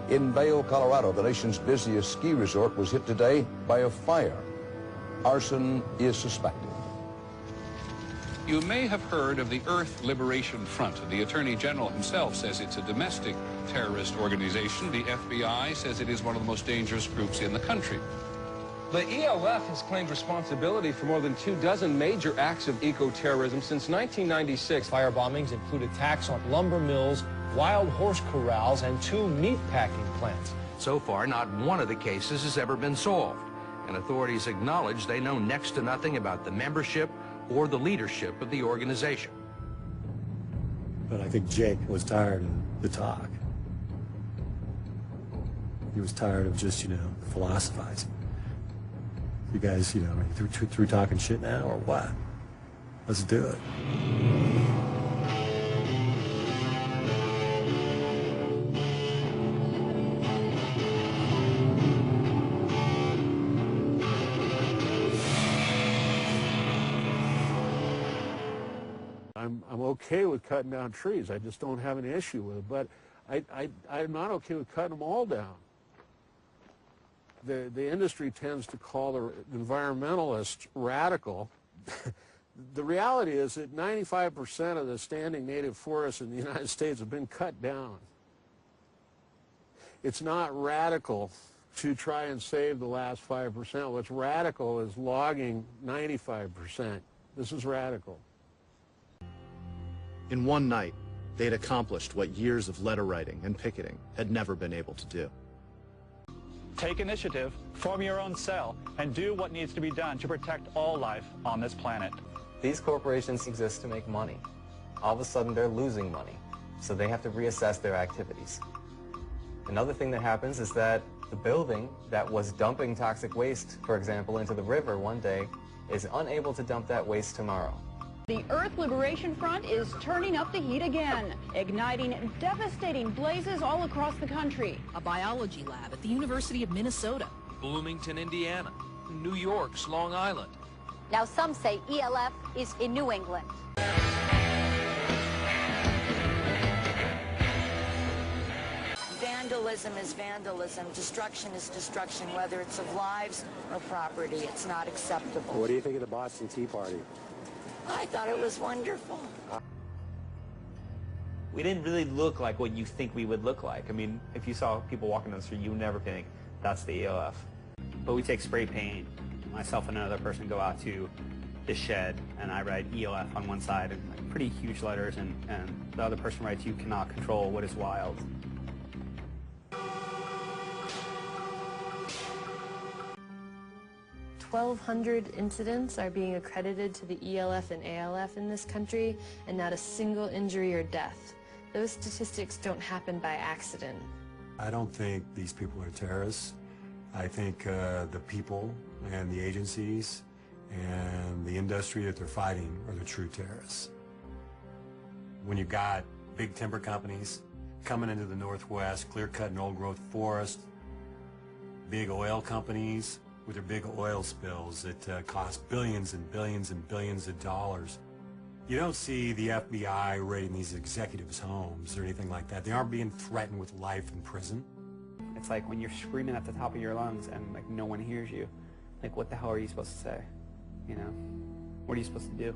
In Vail, Colorado, the nation's busiest ski resort was hit today by a fire. Arson is suspected. You may have heard of the E.L.F. Liberation Front. The Attorney General himself says it's a domestic terrorist organization. The FBI says it is one of the most dangerous groups in the country. The E.L.F. has claimed responsibility for more than 24 major acts of eco-terrorism since 1996. Fire bombings include attacks on lumber mills, wild horse corrals, and 2 meat-packing plants. So far, not one of the cases has ever been solved, and authorities acknowledge they know next to nothing about the membership or the leadership of the organization. But I think Jake was tired of the talk. He was tired of just, philosophizing. You guys, are you through talking shit now, or what? Let's do it. I'm okay with cutting down trees. I just don't have an issue with it. But I'm not okay with cutting them all down. The industry tends to call the environmentalists radical. The reality is that 95% of the standing native forests in the United States have been cut down. It's not radical to try and save the last 5%. What's radical is logging 95%. This is radical. In one night, they had accomplished what years of letter writing and picketing had never been able to do. Take initiative, form your own cell, and do what needs to be done to protect all life on this planet. These corporations exist to make money. All of a sudden, they're losing money, so they have to reassess their activities. Another thing that happens is that the building that was dumping toxic waste, for example, into the river one day, is unable to dump that waste tomorrow. The E.L.F. Liberation Front is turning up the heat again, igniting devastating blazes all across the country. A biology lab at the University of Minnesota, Bloomington, Indiana, New York's Long Island. Now some say E.L.F. is in New England. Vandalism is vandalism. Destruction is destruction, whether it's of lives or property. It's not acceptable. What do you think of the Boston Tea Party? I thought it was wonderful. We didn't really look like what you think we would look like. I mean, if you saw people walking down the street, you would never think that's the E.L.F. But we take spray paint. Myself and another person go out to the shed, and I write E.L.F. on one side in like pretty huge letters, and the other person writes, "You cannot control what is wild." 1,200 incidents are being accredited to the E.L.F. and A.L.F. in this country, and not a single injury or death. Those statistics don't happen by accident. I don't think these people are terrorists. I think the people and the agencies and the industry that they're fighting are the true terrorists. When you've got big timber companies coming into the Northwest, clear-cutting old-growth forest, big oil companies with their big oil spills that cost billions and billions and billions of dollars. You don't see the FBI raiding these executives' homes or anything like that. They aren't being threatened with life in prison. It's like when you're screaming at the top of your lungs and like no one hears you. Like, what the hell are you supposed to say? You know? What are you supposed to do?